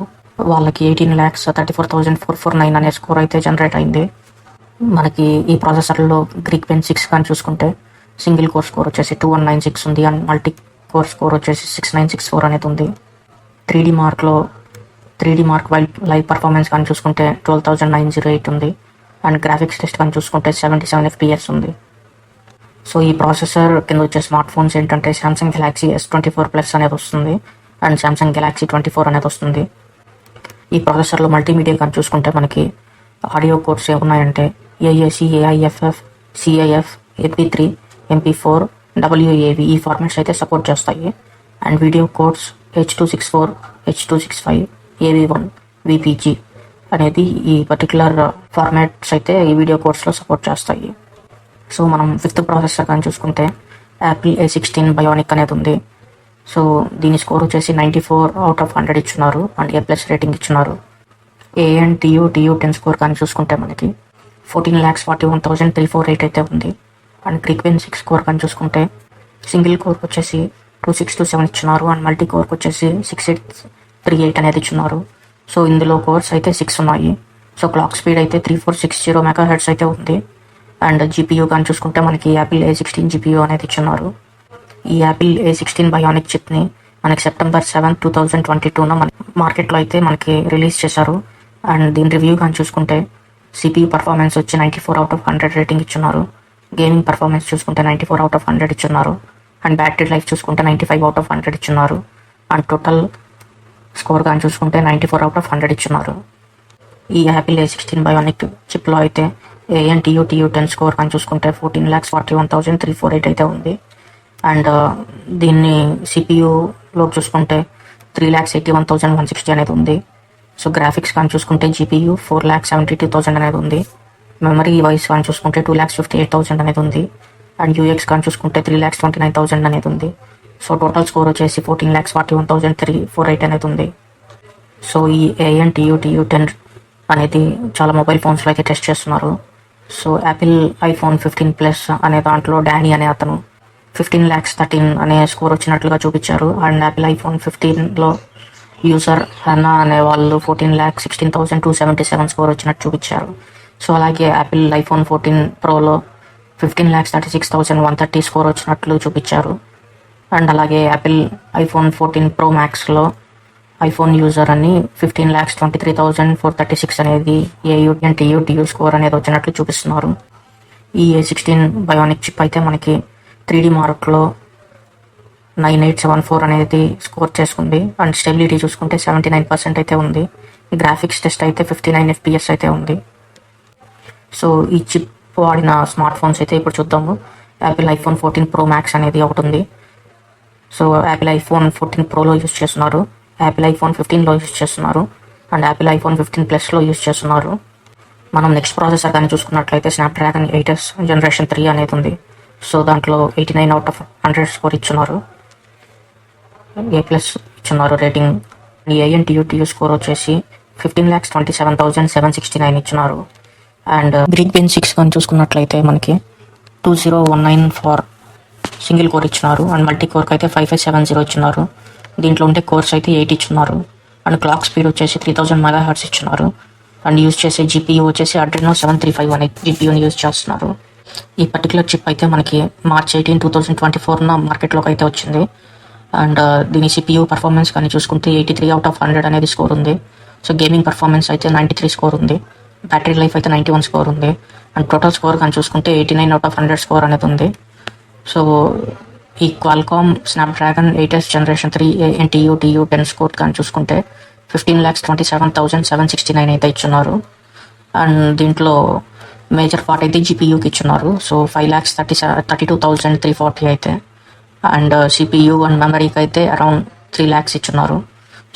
వాళ్ళకి 18,34,449 అనే స్కోర్ అయితే జనరేట్ అయింది. మనకి ఈ ప్రాసెసర్లో Geekbench 6 కానీ చూసుకుంటే సింగిల్ కోర్ స్కోర్ వచ్చేసి 2196 ఉంది. అండ్ మల్టీ కోర్ స్కోర్ వచ్చేసి 6964 అనేది ఉంది. 3D mark wild live performance కానీ చూసుకుంటే 12,908 ఉంది. అండ్ గ్రాఫిక్స్ టెస్ట్ కానీ చూసుకుంటే 77 FPS ఉంది. సో ఈ ప్రాసెసర్ కింద వచ్చే స్మార్ట్ ఫోన్స్ ఏంటంటే సామ్సంగ్ గెలాక్సీ S24 Plus అనేది వస్తుంది. అండ్ సామ్సంగ్ గెలాక్సీ 24 అనేది వస్తుంది. ఈ ప్రాసెసర్లో మల్టీమీడియా కానీ చూసుకుంటే మనకి ఆడియో కోడ్స్ ఏమున్నాయంటే AAC, AIFF, CIF, MP3, MP4, WAV ఈ ఫార్మాట్స్ అయితే సపోర్ట్ చేస్తాయి. And video codes H.264, H.265, AV1, VPG అనేది ఈ పర్టికులర్ ఫార్మాట్స్ అయితే ఈ వీడియో కోడ్స్లో సపోర్ట్ చేస్తాయి. సో మనం 5th ప్రాసెసర్ కానీ చూసుకుంటే యాపిల్ A16 Bionic అనేది ఉంది. సో దీని స్కోర్ వచ్చేసి 94/100 ఇచ్చున్నారు. అండ్ A+ రేటింగ్ ఇచ్చున్నారు. ANTU TU10 స్కోర్ కానీ చూసుకుంటే మనకి 14,41,348 అయితే ఉంది. అండ్ Geekbench 6 స్కోర్ కానీ చూసుకుంటే సింగిల్ కోర్కి వచ్చేసి 2627 ఇచ్చున్నారు. అండ్ మల్టీ కోర్కి వచ్చేసి 6838 అనేది ఇచ్చున్నారు. సో ఇందులో కోర్స్ అయితే 6 ఉన్నాయి. సో క్లాక్ స్పీడ్ అయితే 3460 MHz అయితే ఉంది. అండ్ GPU కానీ చూసుకుంటే మనకి యాపిల్ A16 GPU అనేది ఇచ్చున్నారు. ఈ యాపిల్ A16 Bionic చిప్ని మనకి September 7, 2022 మన మార్కెట్లో అయితే మనకి రిలీజ్ చేశారు. అండ్ దీని రివ్యూ కానీ చూసుకుంటే CPU పర్ఫార్మెన్స్ వచ్చి 94/100 రేటింగ్ ఇచ్చున్నారు. గేమింగ్ పర్ఫార్మెన్స్ చూసుకుంటే 94/100 ఇచ్చున్నారు. అండ్ బ్యాటరీ లైఫ్ చూసుకుంటే 95/100 ఇచ్చున్నారు. అండ్ టోటల్ స్కోర్ కానీ చూసుకుంటే 94/100 ఇచ్చున్నారు. ఈ యాపిల్ A16 Bionic చిప్లో అయితే ANTU TU10 స్కోర్ కానీ చూసుకుంటే 14,41,348 అయితే ఉంది. అండ్ దీన్ని CPU-లో చూసుకుంటే 3,81,160 అనేది ఉంది. సో గ్రాఫిక్స్ కానీ చూసుకుంటే GPU 4,72,000 అనేది ఉంది. మెమరీ వైస్ కానీ చూసుకుంటే 2,58,000 అనేది ఉంది. అండ్ UX కానీ చూసుకుంటే 3,29,000 అనేది ఉంది. సో టోటల్ స్కోర్ వచ్చేసి 14,41,348 అనేది ఉంది. సో ఈ ANTU TU10 అనేది చాలా మొబైల్ ఫోన్స్లో అయితే టెస్ట్ చేస్తున్నారు. సో యాపిల్ ఐఫోన్ 15 Plus అనే దాంట్లో డానీ అనే అతను 15,13,000 అనే స్కోర్ వచ్చినట్లుగా చూపించారు. అండ్ యాపిల్ ఐఫోన్ 15లో యూజర్ హన్నా అనే వాళ్ళు 14,16,277 స్కోర్ వచ్చినట్టు చూపించారు. సో అలాగే యాపిల్ ఐఫోన్ 14 ప్రోలో 15,36,130 స్కోర్ వచ్చినట్లు చూపించారు. అండ్ అలాగే యాపిల్ ఐఫోన్ 14 ప్రో మ్యాక్స్లో ఐఫోన్ యూజర్ అని 15,23,436 అనేది ఏయూ అండ్ టీయూ స్కోర్ అనేది వచ్చినట్లు చూపిస్తున్నారు. ఈ A16 బయోనిక్ చిప్ అయితే మనకి 3D మార్క్లో 9874 అనేది స్కోర్ చేసుకుంది. అండ్ స్టెబిలిటీ చూసుకుంటే 79% అయితే ఉంది. గ్రాఫిక్స్ టెస్ట్ అయితే 59 FPS అయితే ఉంది. సో ఈ చిప్ వాడిన స్మార్ట్ ఫోన్స్ అయితే ఇప్పుడు చూద్దాము. యాపిల్ ఐఫోన్ 14 ప్రో మ్యాక్స్ అనేది ఒకటి ఉంది. సో యాపిల్ ఐఫోన్ 14 ప్రోలో యూజ్ చేస్తున్నారు, యాపిల్ ఐఫోన్ 15లో యూజ్ చేస్తున్నారు, అండ్ యాపిల్ ఐఫోన్ 15 ప్లస్లో యూజ్ చేస్తున్నారు. మనం నెక్స్ట్ ప్రాసెసర్ కానీ చూసుకున్నట్లయితే స్నాప్డ్రాగన్ 8s జనరేషన్ 3 అనేది ఉంది. సో దాంట్లో 89/100 స్కోర్ ఇచ్చున్నారు, A+ ఇచ్చున్నారు రేటింగ్. ANTU స్కోర్ వచ్చేసి 15,27,769 ఇచ్చున్నారు. అండ్ Geekbench 6 కానీ చూసుకున్నట్లయితే మనకి 2019 ఫర్ సింగిల్ కోర్ ఇచ్చినారు. అండ్ మల్టీ కోర్కి అయితే 5570 ఇచ్చినారు. దీంట్లో ఉంటే కోర్స్ అయితే 8 ఇచ్చున్నారు. అండ్ క్లాక్ స్పీడ్ వచ్చేసి 3000 MHz ఇచ్చినారు. అండ్ యూజ్ చేసే GPU వచ్చేసి Adreno 735 అనే GPUని యూజ్ చేస్తున్నారు. ఈ పర్టికులర్ చిప్ అయితే మనకి March 18, 2024 మార్కెట్లోకి అయితే వచ్చింది. అండ్ దీని CPU పర్ఫార్మెన్స్ కానీ చూసుకుంటే 83/100 అనేది స్కోర్ ఉంది. సో గేమింగ్ పర్ఫార్మెన్స్ అయితే 93 స్కోర్ ఉంది. బ్యాటరీ లైఫ్ అయితే 91 స్కోర్ ఉంది. అండ్ టోటల్ స్కోర్ కానీ చూసుకుంటే 89/100 స్కోర్ అనేది ఉంది. సో ఈ Qualcomm Snapdragon 8s generation 3 ANTU 10 score కానీ చూసుకుంటే 15,27,769 అయితే ఇచ్చున్నారు. అండ్ దీంట్లో మేజర్ పార్ట్ అయితే GPUకి ఇచ్చున్నారు. సో 5,32,340 అయితే. అండ్ CPU అండ్ మెమరీకి అయితే అరౌండ్ 3 lakhs ఇచ్చున్నారు.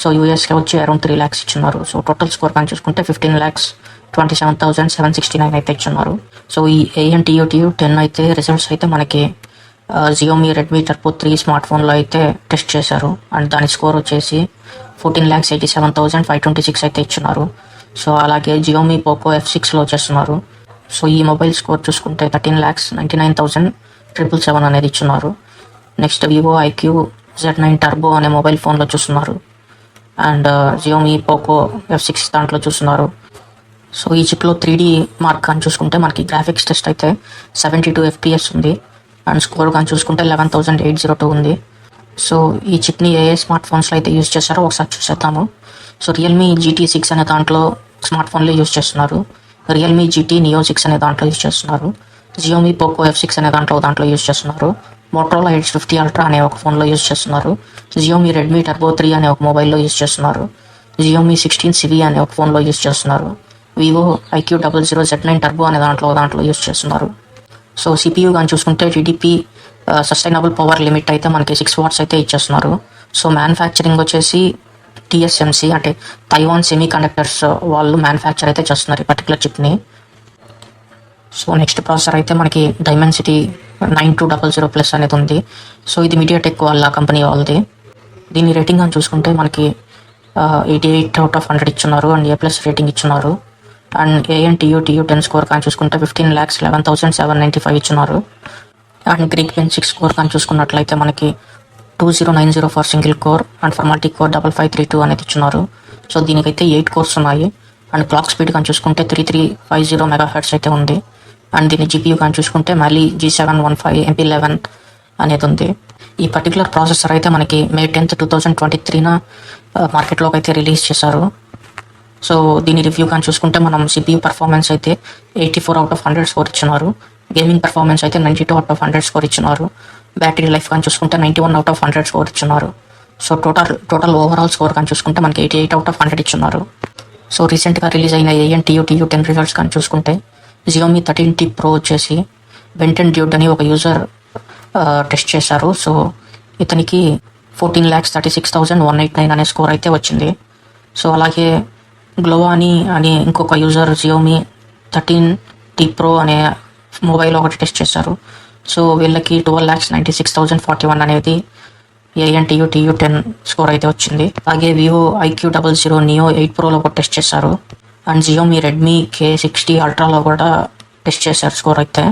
సో యూఎస్కి వచ్చి అరౌండ్ 3 lakhs ఇచ్చున్నారు. సో టోటల్ స్కోర్ కానీ చూసుకుంటే 15,27,769 అయితే ఇచ్చున్నారు. సో ఈ ANTU 10 అయితే రిజల్ట్స్ అయితే మనకి Xiaomi Redmi Turbo 3 స్మార్ట్ ఫోన్లో అయితే టెస్ట్ చేశారు. అండ్ దాని స్కోర్ వచ్చేసి 14,87,526 అయితే ఇచ్చున్నారు. సో అలాగే Xiaomi Poco F6లో చేస్తున్నారు. సో ఈ మొబైల్ స్కోర్ చూసుకుంటే 13,99,777 అనేది ఇచ్చున్నారు. Next Vivo IQ Z9 Turbo అనే మొబైల్ ఫోన్లో చూస్తున్నారు. అండ్ Xiaomi Poco F6 దాంట్లో చూస్తున్నారు. సో ఈ చిప్లో 3D మార్క్ అని చూసుకుంటే మనకి గ్రాఫిక్స్ టెస్ట్ అయితే 72 FPS ఉంది. అండ్ స్కోర్ కానీ చూసుకుంటే 11,802 ఉంది. సో ఈ చిప్ని ఏ స్మార్ట్ ఫోన్స్లో అయితే యూజ్ చేస్తారో ఒకసారి చూసేద్దాము. సో Realme GT 6 అనే దాంట్లో స్మార్ట్ ఫోన్లో యూజ్ చేస్తున్నారు. Realme GT Neo 6 అనే దాంట్లో యూజ్ చేస్తున్నారు. Xiaomi Poco F6 అనే దాంట్లో యూజ్ చేస్తున్నారు. Motorola Edge 50 Ultra అనే ఒక ఫోన్లో యూజ్ చేస్తున్నారు. Xiaomi Redmi Turbo 3 అనే ఒక మొబైల్లో యూజ్ చేస్తున్నారు. Xiaomi 16 CV అనే ఒక ఫోన్లో యూజ్ చేస్తున్నారు. Vivo IQ00 Z9 Turbo అనే దాంట్లో యూజ్ చేస్తున్నారు. సో CPU కానీ చూసుకుంటే TDP సస్టైనబుల్ పవర్ లిమిట్ అయితే మనకి 6 watts అయితే ఇచ్చేస్తున్నారు. సో మ్యానుఫ్యాక్చరింగ్ వచ్చేసి TSMC అంటే తైవాన్ సెమీ కండక్టర్స్ వాళ్ళు మ్యానుఫ్యాక్చర్ అయితే చేస్తున్నారు ఈ పర్టికులర్ చిప్ని. సో నెక్స్ట్ ప్రాసెసర్ అయితే మనకి Dimensity 9200+ అనేది ఉంది. సో ఇది MediaTek వాళ్ళ కంపెనీ వాళ్ళది. దీని రేటింగ్ అని చూసుకుంటే మనకి 88/100 ఇచ్చున్నారు. అండ్ A+ రేటింగ్ ఇచ్చున్నారు. అండ్ ANTU 10 స్కోర్ కానీ చూసుకుంటే 15,11,795 ఇచ్చున్నారు. అండ్ Geekbench 6 స్కోర్ కానీ చూసుకున్నట్లయితే మనకి 2090 for single core and for multi core 5532 అనేది ఇచ్చున్నారు. సో దీనికైతే 8 కోర్స్ ఉన్నాయి. అండ్ క్లాక్ స్పీడ్ కానీ చూసుకుంటే 3350 MHz అయితే ఉంది. అండ్ దీని GPU కానీ చూసుకుంటే మళ్ళీ G715 MP11 అనేది ఉంది. ఈ పర్టికులర్ ప్రాసెసర్ అయితే మనకి May 10, 2023 మార్కెట్లోకి అయితే రిలీజ్ చేశారు. సో దీని రివ్యూ కానీ చూసుకుంటే మనం CPU పర్ఫార్మెన్స్ అయితే 84/100 స్కోర్ ఇచ్చినారు. గేమింగ్ పర్ఫార్మెన్స్ అయితే 92/100 స్కోర్ ఇచ్చినారు. బ్యాటరీ లైఫ్ కానీ చూసుకుంటే 91/100 స్కోర్ ఇచ్చినారు. సో టోటల్ ఓవరాల్ స్కోర్ కానీ చూసుకుంటే మనకి 88/100 ఇచ్చినారు. సో రీసెంట్గా రిలీజ్ అయిన ANTU 10 రిజల్ట్స్ కానీ చూసుకుంటే Xiaomi 13T Pro వచ్చేసి బెంటన్ డ్యూడ్ అని ఒక యూజర్ టెస్ట్ చేశారు. సో ఇతనికి 14,36,189 అనే స్కోర్ అయితే వచ్చింది. సో అలాగే గ్లోవాని అని ఇంకొక యూజర్ Xiaomi 13T Pro అనే మొబైల్ ఒకటి టెస్ట్ చేశారు. సో వీళ్ళకి 12,96,041 అనేది ANTU 10 స్కోర్ అయితే వచ్చింది. అలాగే Vivo IQ00 Neo 8 Proలో కూడా టెస్ట్ చేశారు. అండ్ Xiaomi Redmi K60 Ultraలో కూడా టెస్ట్ చేశారు స్కోర్ అయితే.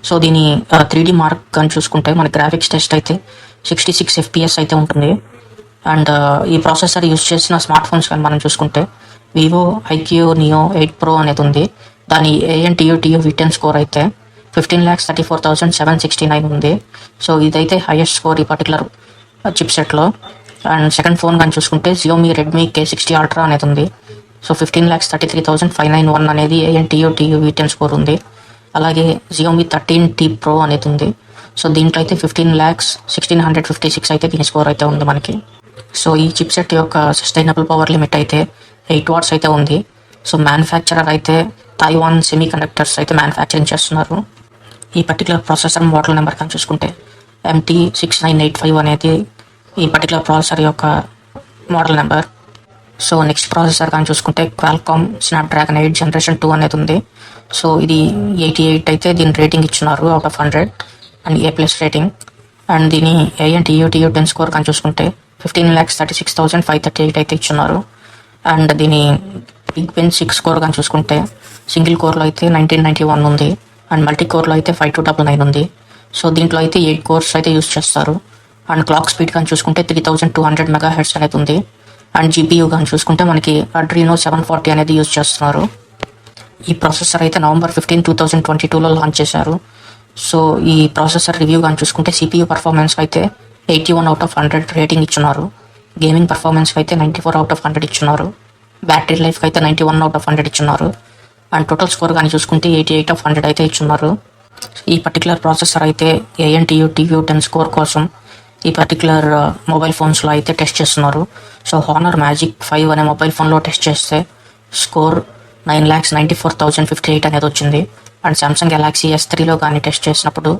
సో దీని 3D మార్క్ కానీ చూసుకుంటే మన గ్రాఫిక్స్ టెస్ట్ అయితే 66 FPS అయితే ఉంటుంది. అండ్ ఈ ప్రాసెసర్ యూజ్ చేసిన స్మార్ట్ ఫోన్స్ కానీ మనం చూసుకుంటే Vivo IQ Neo 8 Pro అనేది ఉంది. దాని ANTU V10 స్కోర్ అయితే 15,34,769 ఉంది. సో ఇదైతే హైయెస్ట్ స్కోర్ ఈ పర్టికులర్ చిప్ సెట్లో. అండ్ సెకండ్ ఫోన్ కానీ చూసుకుంటే Xiaomi Redmi K60 Ultra అనేది ఉంది. సో 15,33,591 అనేది ANTU V10 స్కోర్ ఉంది. అలాగే Xiaomi 13T Pro అనేది ఉంది. సో దీంట్లో అయితే 15,1656 అయితే దీని స్కోర్ అయితే ఉంది మనకి. సో ఈ చిప్ సెట్ యొక్క సస్టైనబుల్ పవర్ లిమిట్ అయితే 8 వాట్స్ అయితే ఉంది. సో మ్యానుఫ్యాక్చరర్ అయితే తైవాన్ సెమీ కండక్టర్స్ అయితే మ్యానుఫ్యాక్చరింగ్ చేస్తున్నారు. ఈ పర్టికులర్ ప్రాసెసర్ మోడల్ నెంబర్ కానీ చూసుకుంటే MT6985 అనేది ఈ పర్టికులర్ ప్రాసెసర్ యొక్క model number. So next processor కానీ చూసుకుంటే Qualcomm Snapdragon 8 Generation 2 అనేది ఉంది. సో ఇది 88 అయితే దీని రేటింగ్ ఇచ్చున్నారు out of 100 and A+ rating. And దీని ANTU 10 స్కోర్ కానీ చూసుకుంటే 15,36,538 అయితే ఇచ్చున్నారు. అండ్ దీని Geekbench 6 స్కోర్ కానీ చూసుకుంటే సింగిల్ కోర్లో అయితే 1991 ఉంది అండ్ మల్టీ కోర్లో అయితే 5299 ఉంది. సో దీంట్లో అయితే 8 కోర్స్ అయితే యూస్ చేస్తారు. అండ్ క్లాక్ స్పీడ్ కానీ చూసుకుంటే 3200 MHz అనేది ఉంది. అండ్ GPU కానీ చూసుకుంటే మనకి Adreno 740 అనేది యూజ్ చేస్తున్నారు. ఈ ప్రాసెసర్ అయితే November 15, 2022లో లాంచ్ చేశారు. సో ఈ ప్రాసెసర్ రివ్యూ కానీ చూసుకుంటే CPU పర్ఫార్మెన్స్ అయితే 81 అవుట్ ఆఫ్ 100 రేటింగ్ ఇచ్చున్నారు. గేమింగ్ పర్ఫార్మెన్స్ అయితే 94 అవుట్ ఆఫ్ 100 ఇచ్చున్నారు. బ్యాటరీ లైఫ్ అయితే 91 అవుట్ ఆఫ్ 100 ఇచ్చున్నారు. అండ్ టోటల్ స్కోర్ కానీ చూసుకుంటే 88 ఆఫ్ 100 అయితే ఇచ్చున్నారు. ఈ పర్టికులర్ ప్రాసెసర్ అయితే ANTU V10 స్కోర్ కోసం ఈ పర్టికులర్ మొబైల్ ఫోన్స్లో అయితే టెస్ట్ చేస్తున్నారు. సో Honor Magic 5 అనే మొబైల్ ఫోన్లో టెస్ట్ చేస్తే స్కోర్ 9,94,058 అనేది వచ్చింది. అండ్ Samsung Galaxy S3లో కానీ టెస్ట్ చేసినప్పుడు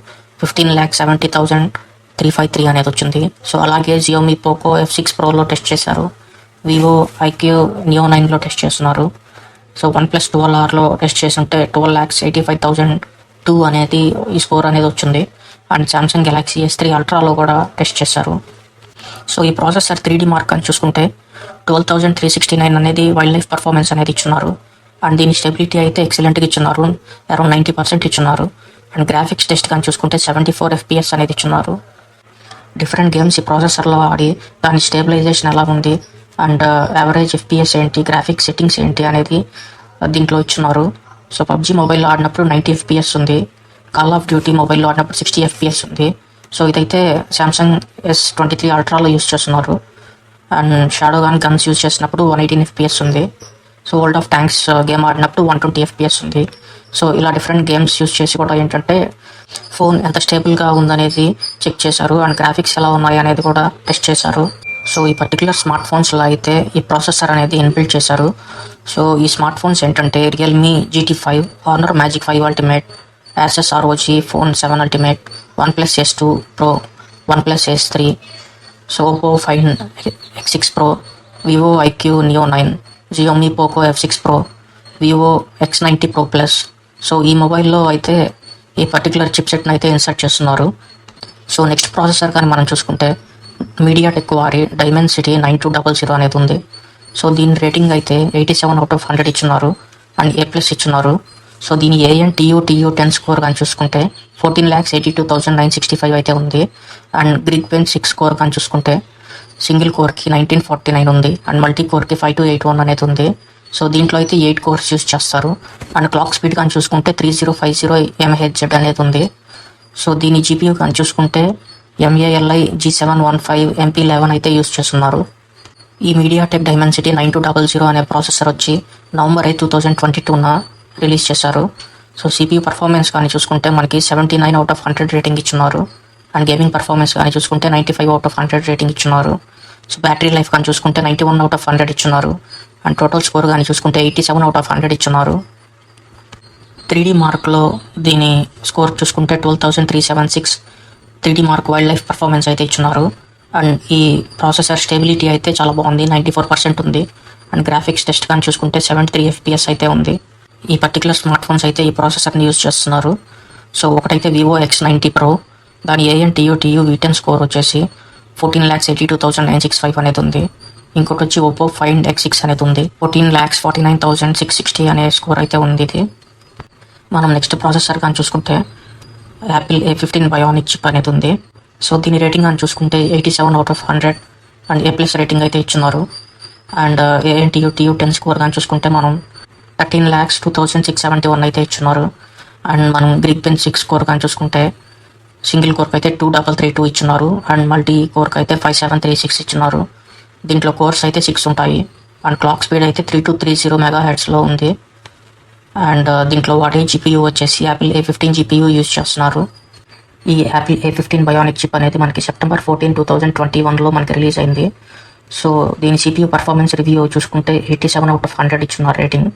15,70,353 అనేది వచ్చింది. సో అలాగే Xiaomi Poco F6 Proలో టెస్ట్ చేశారు. Vivo IQ Neo 9లో టెస్ట్ చేస్తున్నారు. సో OnePlus 12Rలో టెస్ట్ చేస్తుంటే 12,85,002 అనేది ఈ స్కోర్ అనేది వచ్చింది. అండ్ Samsung Galaxy S3 Ultraలో కూడా టెస్ట్ చేశారు. సో ఈ ప్రాసెసర్ 3D మార్క్ అని చూసుకుంటే 12,369 అనేది వైల్డ్ లైఫ్ పర్ఫార్మెన్స్ అనేది ఇచ్చున్నారు. అండ్ దీని స్టెబిలిటీ అయితే ఎక్సలెంట్గా ఇచ్చున్నారు, అరౌండ్ 90% ఇచ్చున్నారు. అండ్ గ్రాఫిక్స్ టెస్ట్ కానీ చూసుకుంటే 74 FPS అనేది ఇచ్చున్నారు. డిఫరెంట్ గేమ్స్ ఈ ప్రాసెసర్లో ఆడి దాని స్టేబిలైజేషన్ ఎలా ఉంది అండ్ యావరేజ్ FPS ఏంటి, గ్రాఫిక్స్ సెట్టింగ్స్ ఏంటి అనేది దీంట్లో ఇచ్చున్నారు. సో PUBG మొబైల్లో ఆడినప్పుడు 90 FPS ఉంది. కాల్ ఆఫ్ డ్యూటీ మొబైల్లో ఆడినప్పుడు 60 FPS ఉంది. సో ఇదైతే Samsung S23 Ultraలో యూస్ చేస్తున్నారు. అండ్ షాడో గన్స్ యూజ్ చేసినప్పుడు 118 FPS ఉంది. So world of tanks game ఆడినప్పుడు 120 FPS ఉంది. సో ఇలా డిఫరెంట్ గేమ్స్ యూజ్ చేసి కూడా ఏంటంటే ఫోన్ ఎంత స్టేబుల్గా ఉందనేది చెక్ చేశారు. అండ్ గ్రాఫిక్స్ ఎలా ఉన్నాయి అనేది కూడా టెస్ట్ చేశారు. సో ఈ పర్టికులర్ స్మార్ట్ ఫోన్స్లో అయితే ఈ ప్రాసెసర్ అనేది ఇన్బిల్డ్ చేశారు. సో ఈ స్మార్ట్ ఫోన్స్ ఏంటంటే Realme GT5, Honor Magic 5 Ultimate, Asus ROG Phone 7 Ultimate, OnePlus S2 Pro, OnePlus S3, so Oppo Find X6 Pro, Vivo IQ Neo 9, Xiaomi Poco F6 Pro, Vivo X90 Pro Plus. So ఈ మొబైల్లో అయితే ఈ particular చిప్సెట్ని అయితే insert చేస్తున్నారు. So next processor కానీ మనం చూసుకుంటే MediaTek వారి Dimensity 9200 అనేది ఉంది. సో దీని రేటింగ్ అయితే 87 అవుట్ ఆఫ్ 100 ఇచ్చున్నారు అండ్ A+ ఇచ్చున్నారు. సో దీని ANTU 10 స్కోర్ కానీ చూసుకుంటే 14,82,965 అయితే ఉంది. అండ్ Geekbench 6 స్కోర్ కానీ చూసుకుంటే సింగిల్ కోర్కి 1949 ఉంది అండ్ మల్టీ కోర్కి 5281 అనేది ఉంది. సో దీంట్లో అయితే 8 కోర్స్ యూస్ చేస్తారు. అండ్ క్లాక్ స్పీడ్ కానీ చూసుకుంటే 3050 MHz అనేది ఉంది. సో దీని GPU కానీ చూసుకుంటే MALI G715 MP11 అయితే యూస్ చేస్తున్నారు. ఈ MediaTek Dimensity 9200 అనే ప్రాసెసర్ వచ్చి November 8, 2022న రిలీజ్ చేశారు. సో CPU పర్ఫార్మెన్స్ కానీ చూసుకుంటే మనకి 79 అవుట్ ఆఫ్ 100 రేటింగ్ ఇచ్చున్నారు. అండ్ గేమింగ్ పర్ఫార్మెన్స్ కానీ చూసుకుంటే 95 అవుట్ ఆఫ్ 100 రేటింగ్ ఇచ్చున్నారు. సో బ్యాటరీ లైఫ్ కానీ చూసుకుంటే 91 అవుట్ ఆఫ్ 100 ఇచ్చున్నారు. అండ్ టోటల్ స్కోర్ కానీ చూసుకుంటే 87 అవుట్ ఆఫ్ 100 ఇచ్చున్నారు. 3D మార్క్లో దీని స్కోర్ చూసుకుంటే 12,376 3D mark wild life performance అయితే ఇచ్చున్నారు. అండ్ ఈ ప్రాసెసర్ స్టెబిలిటీ అయితే చాలా బాగుంది, 94% ఉంది. అండ్ గ్రాఫిక్స్ టెస్ట్ కానీ చూసుకుంటే 73 FPS అయితే ఉంది. ఈ పర్టికులర్ స్మార్ట్ ఫోన్స్ అయితే ఈ ప్రాసెసర్ని యూజ్ చేస్తున్నారు. సో ఒకటైతే Vivo X90 Pro, దాని ANTU V10 స్కోర్ వచ్చేసి 14,82,965 అనేది ఉంది. ఇంకోటి వచ్చి Oppo Find X6 అనేది ఉంది, 14,49,660 అనే స్కోర్ అయితే ఉంది. ఇది మనం నెక్స్ట్ ప్రాసెసర్ కానీ చూసుకుంటే Apple A15 Bionic చిప్ అనేది ఉంది. సో దీని రేటింగ్ అని చూసుకుంటే 87 out of 100 and A+ rating అయితే ఇచ్చున్నారు. అండ్ ANTU 10 స్కోర్ కానీ చూసుకుంటే మనం 13,02,671 అయితే ఇచ్చున్నారు. అండ్ మనం గ్రిక్ పెన్ 6 కోర్ కానీ చూసుకుంటే సింగిల్ కోర్కి అయితే 2,332 ఇచ్చున్నారు. అండ్ మల్టీ కోర్కి అయితే 5,736 ఇచ్చున్నారు. దీంట్లో కోర్స్ అయితే 6 ఉంటాయి. అండ్ క్లాక్ స్పీడ్ అయితే 3230 మెగాహెర్ట్స్లో ఉంది. అండ్ దీంట్లో వాడే జీపీయూ వచ్చేసి యాపిల్ A15 జీపీయూ యూజ్ చేస్తున్నారు. ఈ యాపిల్ A15 బయోనిక్ చిప్ అనేది మనకి September 14, 2021లో మనకి రిలీజ్ అయింది. సో దీని CPU పర్ఫార్మెన్స్ రివ్యూ చూసుకుంటే 87/100 ఇచ్చున్నారు రేటింగ్.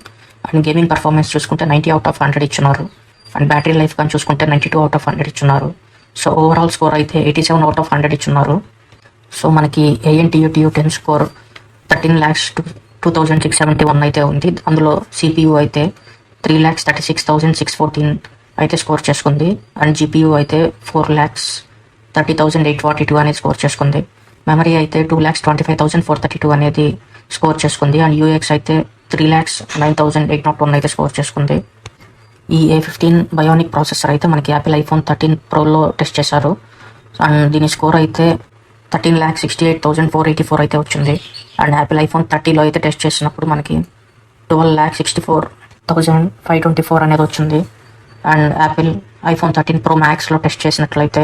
అండ్ గేమింగ్ పర్ఫార్మెన్స్ చూసుకుంటే 90/100 ఇచ్చున్నారు. అండ్ బ్యాటరీ లైఫ్ కానీ చూసుకుంటే 92/100 ఇచ్చున్నారు. సో ఓవరాల్ స్కోర్ అయితే 87/100 ఇచ్చున్నారు. సో మనకి ANTU 10 స్కోర్ 13,02,671 అయితే ఉంది. అందులో CPU అయితే 3,36,614 అయితే స్కోర్ చేసుకుంది. అండ్ GPU అయితే 4,30,842 అనేది స్కోర్ చేసుకుంది. మెమరీ అయితే 2,25,432 అనేది స్కోర్ చేసుకుంది. అండ్ UX అయితే 3,09,801 అయితే స్కోర్ చేసుకుంది. ఈ A15 బయోనిక్ ప్రాసెసర్ అయితే మనకి యాపిల్ iPhone 13 Proలో టెస్ట్ చేశారు. అండ్ దీని స్కోర్ అయితే 13,68,484 అయితే వచ్చింది. అండ్ యాపిల్ iPhone 30లో అయితే టెస్ట్ చేసినప్పుడు మనకి 12,64,524 అనేది వచ్చింది. అండ్ యాపిల్ iPhone 13 Pro Maxలో టెస్ట్ చేసినట్లయితే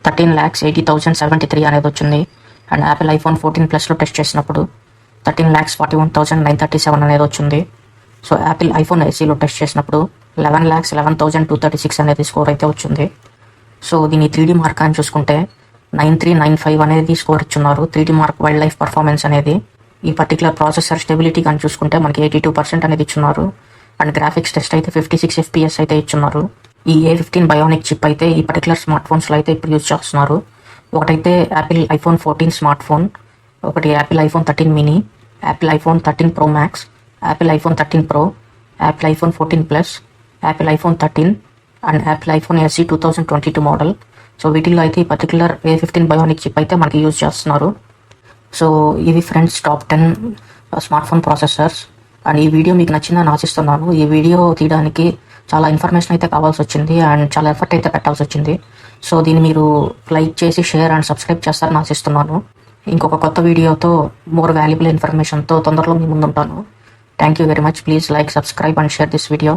13,80,073 అనేది వచ్చింది. అండ్ యాపిల్ iPhone 14 Plusలో టెస్ట్ చేసినప్పుడు 13,41,937 అనేది వచ్చింది. సో యాపిల్ iPhone SEలో టెస్ట్ చేసినప్పుడు 11,11,236 అనేది స్కోర్ అయితే వచ్చింది. సో దీని 3D మార్క్ అని చూసుకుంటే 9395 అనేది స్కోర్ ఇచ్చున్నారు. 3D mark wild life performance అనేది. ఈ పర్టికులర్ ప్రాసెసర్ స్టెబిలిటీ కానీ చూసుకుంటే మనకి 82% అనేది ఇచ్చున్నారు. అండ్ గ్రాఫిక్స్ టెస్ట్ అయితే 56 FPS అయితే ఇచ్చున్నారు. ఈ A15 బయోనిక్ చిప్ అయితే ఈ పర్టికులర్ స్మార్ట్ ఫోన్స్లో అయితే ఇప్పుడు యూజ్ చేస్తున్నారు. ఒకటైతే యాపిల్ iPhone 14 స్మార్ట్ ఫోన్, ఒకటి Apple iPhone 13 mini, Apple iPhone 13 Pro Max, Apple iPhone 13 Pro, Apple iPhone 14 Plus, Apple iPhone 13 and Apple iPhone SE 2022 model. So వీటిల్లో అయితే ఈ పర్టికులర్ A15 బయోనిక్ చిప్ అయితే మనకి యూజ్ చేస్తున్నారు. So ఇవి friends top 10 smart phone processors. And ఈ video మీకు నచ్చిందని ఆశిస్తున్నాను. ఈ వీడియో తీయడానికి చాలా ఇన్ఫర్మేషన్ అయితే కావాల్సి వచ్చింది అండ్ చాలా ఎఫర్ట్ అయితే పెట్టాల్సి వచ్చింది. సో దీన్ని మీరు లైక్ చేసి షేర్ అండ్ సబ్స్క్రైబ్ చేస్తారని ఆశిస్తున్నాను. ఇంకొక కొత్త వీడియోతో మోర్ వాల్యుబుల్ ఇన్ఫర్మేషన్తో తొందరలో మీ ముందుంటాను. Thank you very much. Please like, subscribe and share this video.